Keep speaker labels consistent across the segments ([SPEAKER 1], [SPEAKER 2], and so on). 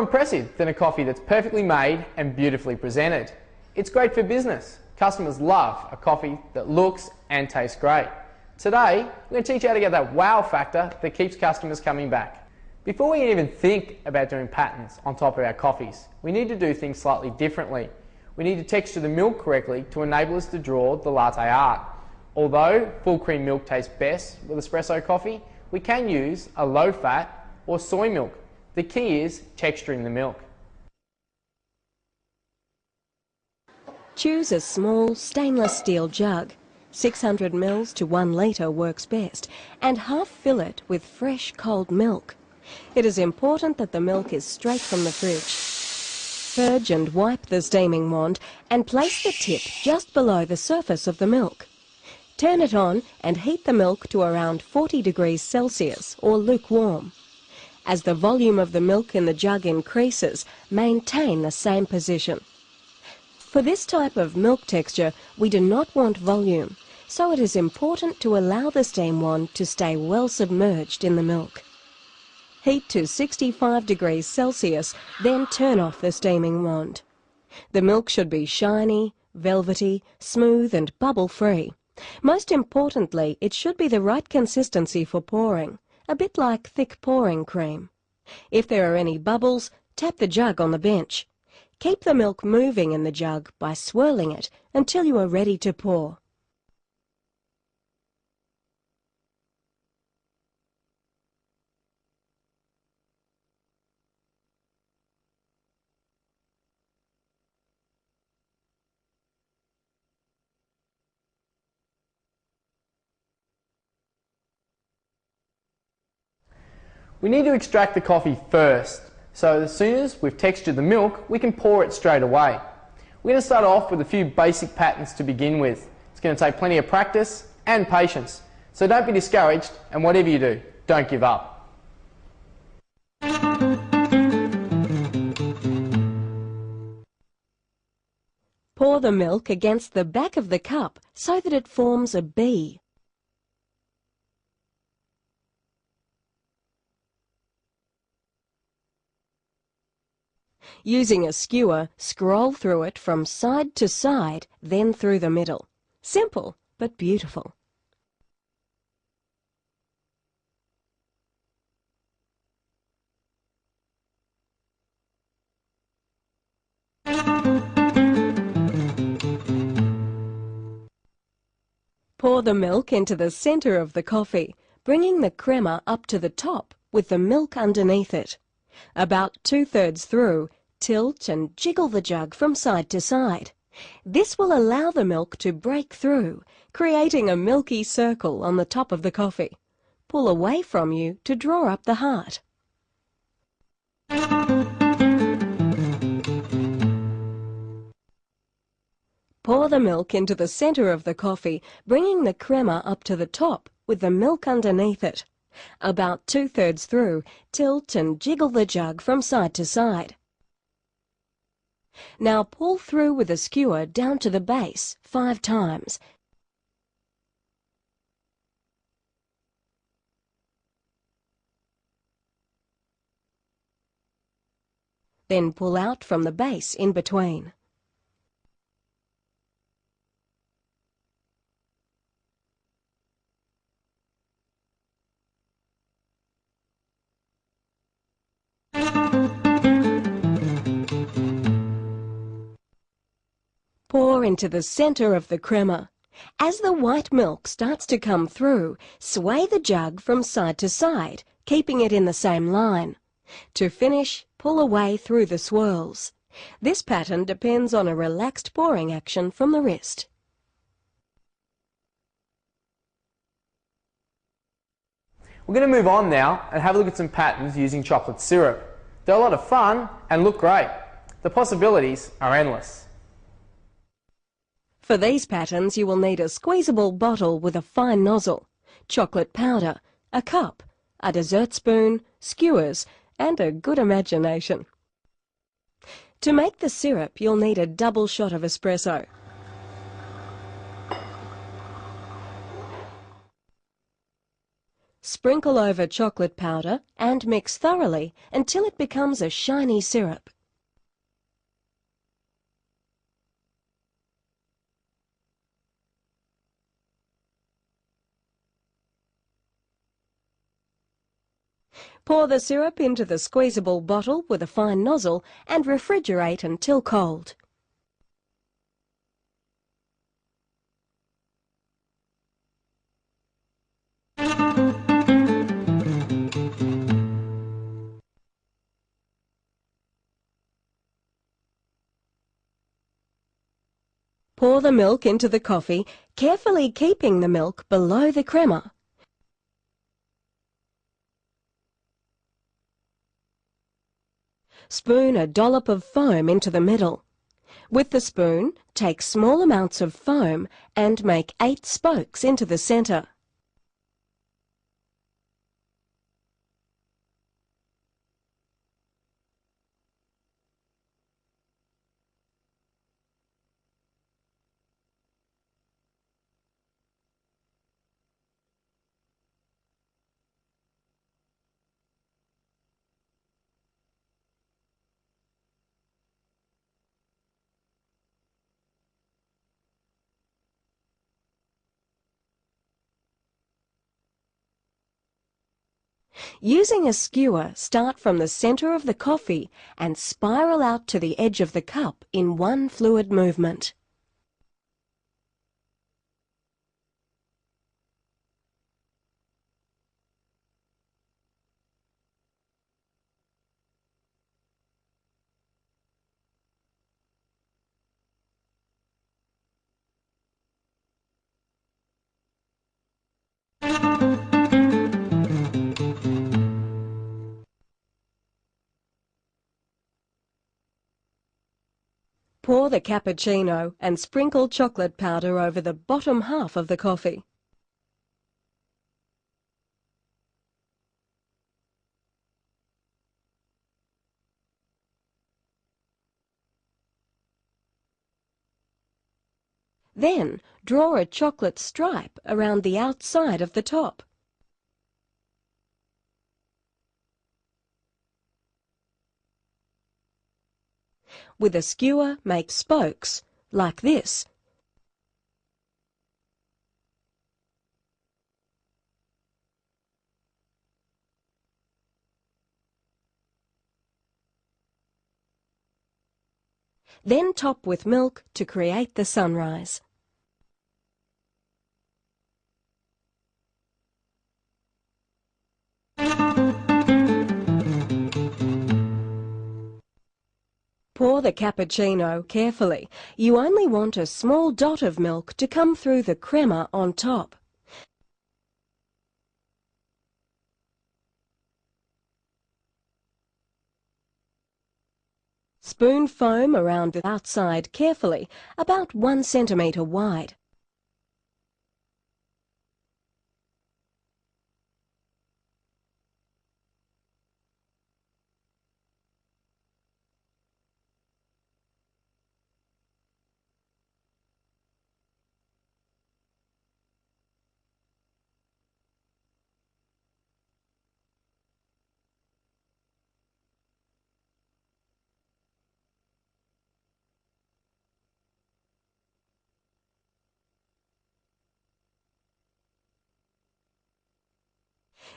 [SPEAKER 1] impressive than a coffee that's perfectly made and beautifully presented. It's great for business. Customers love a coffee that looks and tastes great. Today, we're going to teach you how to get that wow factor that keeps customers coming back. Before we can even think about doing patterns on top of our coffees, we need to do things slightly differently. We need to texture the milk correctly to enable us to draw the latte art. Although full cream milk tastes best with espresso coffee, we can use a low fat or soy milk. The key is texturing the milk.
[SPEAKER 2] Choose a small stainless steel jug. 600 ml to 1 litre works best, and half fill it with fresh cold milk. It is important that the milk is straight from the fridge. Purge and wipe the steaming wand and place the tip just below the surface of the milk. Turn it on and heat the milk to around 40 degrees Celsius or lukewarm. As the volume of the milk in the jug increases, maintain the same position. For this type of milk texture, we do not want volume, so it is important to allow the steam wand to stay well submerged in the milk. Heat to 65 degrees Celsius, then turn off the steaming wand. The milk should be shiny, velvety, smooth and bubble-free. Most importantly, it should be the right consistency for pouring, a bit like thick pouring cream. If there are any bubbles, tap the jug on the bench. Keep the milk moving in the jug by swirling it until you are ready to pour.
[SPEAKER 1] We need to extract the coffee first, so as soon as we've textured the milk, we can pour it straight away. We're going to start off with a few basic patterns to begin with. It's going to take plenty of practice and patience, so don't be discouraged, and whatever you do, don't give up.
[SPEAKER 2] Pour the milk against the back of the cup so that it forms a B. Using a skewer, scroll through it from side to side, then through the middle. Simple, but beautiful. Pour the milk into the center of the coffee, bringing the crema up to the top with the milk underneath it. About 2/3 through, tilt and jiggle the jug from side to side. This will allow the milk to break through, creating a milky circle on the top of the coffee. Pull away from you to draw up the heart. Pour the milk into the center of the coffee, bringing the crema up to the top with the milk underneath it. About 2/3 through, tilt and jiggle the jug from side to side. Now pull through with a skewer down to the base 5 times. Then pull out from the base in between. Pour into the center of the crema. As the white milk starts to come through, sway the jug from side to side, keeping it in the same line. To finish, pull away through the swirls. This pattern depends on a relaxed pouring action from the wrist.
[SPEAKER 1] We're going to move on now and have a look at some patterns using chocolate syrup. They're a lot of fun and look great. The possibilities are endless.
[SPEAKER 2] For these patterns, you will need a squeezable bottle with a fine nozzle, chocolate powder, a cup, a dessert spoon, skewers, and a good imagination. To make the syrup, you'll need a double shot of espresso. Sprinkle over chocolate powder and mix thoroughly until it becomes a shiny syrup. Pour the syrup into the squeezable bottle with a fine nozzle and refrigerate until cold. Pour the milk into the coffee, carefully keeping the milk below the crema. Spoon a dollop of foam into the middle. With the spoon, take small amounts of foam and make 8 spokes into the centre. Using a skewer, start from the centre of the coffee and spiral out to the edge of the cup in one fluid movement. Pour the cappuccino and sprinkle chocolate powder over the bottom half of the coffee. Then draw a chocolate stripe around the outside of the top. With a skewer, make spokes, like this. Then top with milk to create the sunrise. Pour the cappuccino carefully. You only want a small dot of milk to come through the crema on top. Spoon foam around the outside carefully, about 1 centimetre wide.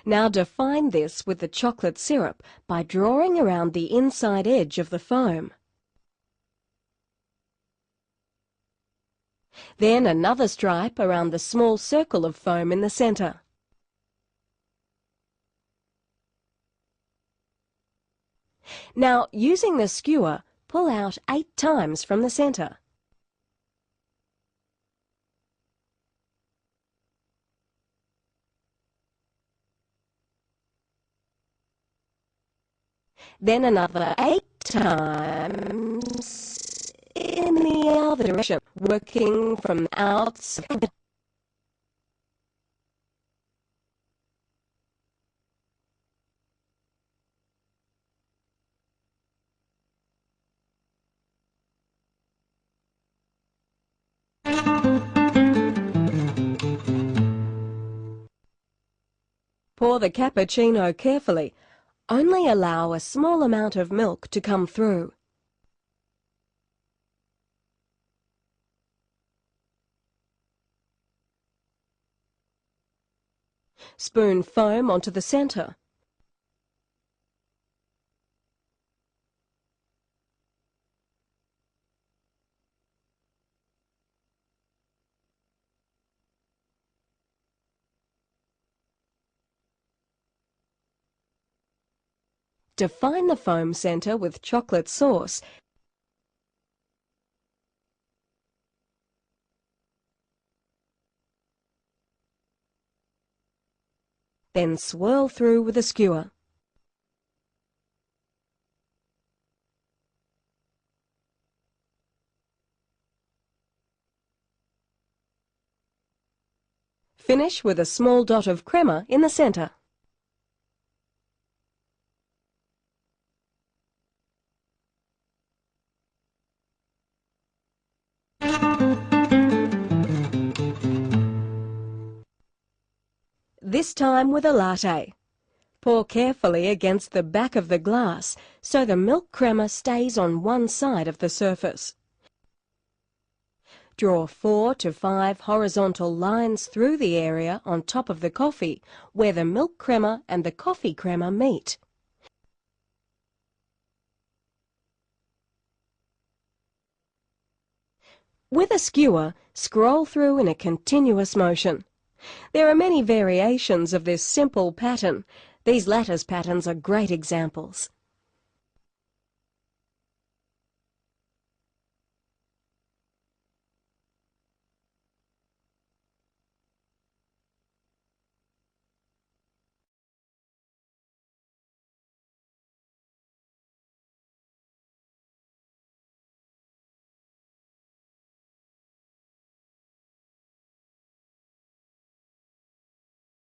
[SPEAKER 2] Now define this with the chocolate syrup by drawing around the inside edge of the foam. Then another stripe around the small circle of foam in the centre. Now, using the skewer, pull out 8 times from the centre. Then another 8 times in the other direction, working from the outside. Pour the cappuccino carefully. Only allow a small amount of milk to come through. Spoon foam onto the centre. Define the foam centre with chocolate sauce. Then swirl through with a skewer. Finish with a small dot of crema in the centre. This time with a latte. Pour carefully against the back of the glass so the milk crema stays on one side of the surface. Draw 4 to 5 horizontal lines through the area on top of the coffee where the milk crema and the coffee crema meet. With a skewer, scroll through in a continuous motion. There are many variations of this simple pattern. These lattice patterns are great examples.